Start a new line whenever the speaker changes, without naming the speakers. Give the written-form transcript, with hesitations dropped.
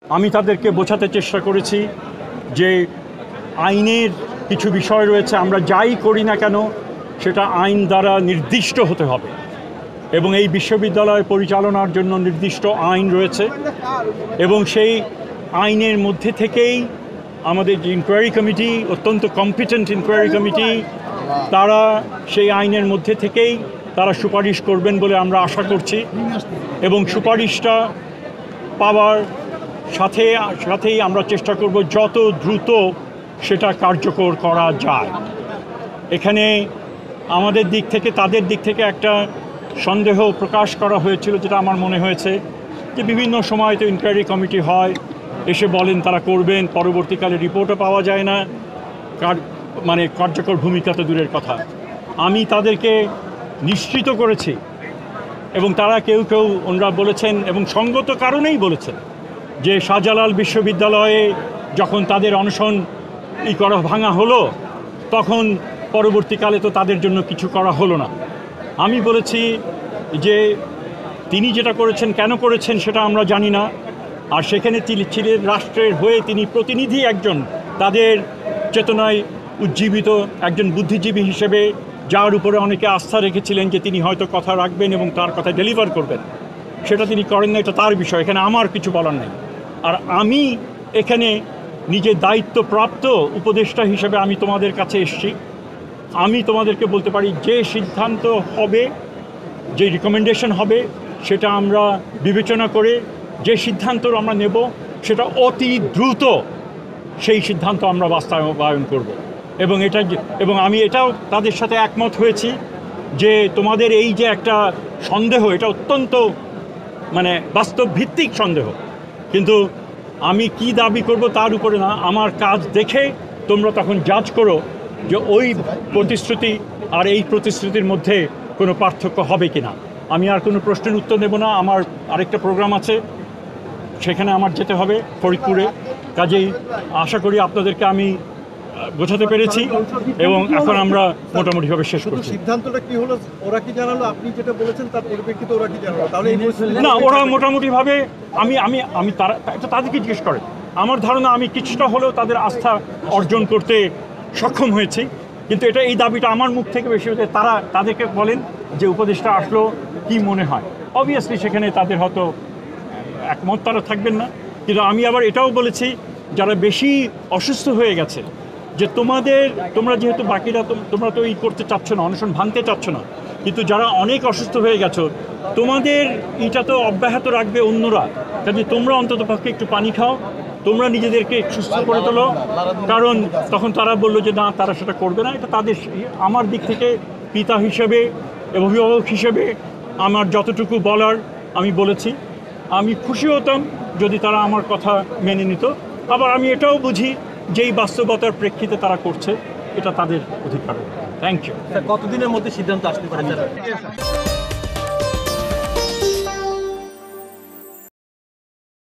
আমি তাদেরকে বোঝাতে চেষ্টা করেছি যে আইনের কিছু বিষয় রয়েছে, আমরা যাই করি না কেন সেটা আইন দ্বারা নির্দিষ্ট হতে হবে এবং এই বিশ্ববিদ্যালয় পরিচালনার জন্য নির্দিষ্ট আইন রয়েছে এবং সেই আইনের মধ্যে থেকেই আমাদের যে ইনকোয়ারি কমিটি, অত্যন্ত কম্পিটেন্ট ইনকোয়ারি কমিটি, তারা সেই আইনের মধ্যে থেকেই তারা সুপারিশ করবেন বলে আমরা আশা করছি এবং সুপারিশটা পাওয়ার সাথেই আমরা চেষ্টা করব যত দ্রুত সেটা কার্যকর করা যায়। এখানে আমাদের দিক থেকে তাদের দিক থেকে একটা সন্দেহ প্রকাশ করা হয়েছিল, যেটা আমার মনে হয়েছে যে বিভিন্ন সময় তো ইনকোয়ারি কমিটি হয়, এসে বলেন তারা করবেন, পরবর্তীকালে রিপোর্টও পাওয়া যায় না, কার্যকর ভূমিকা তো দূরের কথা। আমি তাদেরকে নিশ্চিত করেছি এবং তারা কেউ ওনারা বলেছেন এবং সঙ্গত কারণেই বলেছেন যে শাহজালাল বিশ্ববিদ্যালয়ে যখন তাদের অনশন ভাঙা হলো তখন পরবর্তীকালে তো তাদের জন্য কিছু করা হলো না। আমি বলেছি যে তিনি যেটা করেছেন, কেন করেছেন সেটা আমরা জানি না, আর সেখানে ছিলেন রাষ্ট্রের হয়ে তিনি প্রতিনিধি একজন, তাদের চেতনায় উজ্জীবিত একজন বুদ্ধিজীবী হিসেবে, যার উপরে অনেকে আস্থা রেখেছিলেন যে তিনি হয়তো কথা রাখবেন এবং তার কথা ডেলিভার করবেন, সেটা তিনি করেন না, এটা তার বিষয়, এখানে আমার কিছু বলার নেই। আর আমি এখানে নিজের দায়িত্বপ্রাপ্ত উপদেষ্টা হিসেবে আমি তোমাদের কাছে এসেছি। আমি তোমাদেরকে বলতে পারি যে সিদ্ধান্ত হবে, যে রিকমেন্ডেশন হবে, সেটা আমরা বিবেচনা করে যে সিদ্ধান্ত আমরা নেব সেটা অতি দ্রুত সেই সিদ্ধান্ত আমরা বাস্তবায়ন করব এবং আমি এটাও তাদের সাথে একমত হয়েছি যে তোমাদের এই যে একটা সন্দেহ, এটা অত্যন্ত বাস্তব ভিত্তিক সন্দেহ, কিন্তু আমি কি দাবি করব তার উপরে না, আমার কাজ দেখে তোমরা তখন জাজ করো যে ওই প্রতিশ্রুতি আর এই প্রতিশ্রুতির মধ্যে কোনো পার্থক্য হবে কি না। আমি আর কোনো প্রশ্নের উত্তর নেব না, আমার আরেকটা প্রোগ্রাম আছে, সেখানে আমার যেতে হবে ফরিদপুরে। কাজেই আশা করি আপনাদেরকে আমি বোঝাতে পেরেছি এবং এখন আমরা মোটামুটিভাবে শেষ করছি।
সিদ্ধান্তটা কি হলো, ওরা কি জানালো, আপনি যেটা বলেছেন তার পরিপ্রেক্ষিতে ওরা কি জানালো? তাহলে
না, ওরা মোটামুটিভাবে আমি তাদেরকে জিজ্ঞেস করে আমার ধারণা আমি কিছুটা হলেও তাদের আস্থা অর্জন করতে সক্ষম হয়েছি, কিন্তু এই দাবিটা আমার মুখ থেকে বেশি হচ্ছে। তাদেরকে বলেন যে উপদেষ্টা আসলো কি মনে হয়, অবভিয়াসলি সেখানে তাদের হয়তো একমত তারা থাকবেন না, কিন্তু আমি আবার এটাও বলেছি যারা বেশি অসুস্থ হয়ে গেছে যে তোমরা যেহেতু বাকিরা তোমরা তো করতে চাচ্ছ না, অনশন ভাঙতে চাচ্ছ না, কিন্তু যারা অনেক অসুস্থ হয়ে গেছো তোমাদের এটা তো অব্যাহত রাখবে অন্যরা, কাজে তোমরা অন্তত পক্ষে একটু পানি খাও, তোমরা নিজেদেরকে সুস্থ করে তোলো। কারণ তখন তারা বললো যে না, তারা সেটা করবে না, এটা তাদের। আমার দিক থেকে পিতা হিসেবে, অভিভাবক হিসেবে আমার যতটুকু বলার আমি বলেছি। আমি খুশি হতাম যদি তারা আমার কথা মেনে নিত, আবার আমি এটাও বুঝি যেই বাস্তবতার প্রেক্ষিতে তারা করছে এটা তাদের অধিকার। Thank you.
কতদিনের মধ্যে সিদ্ধান্ত আসতে পারে?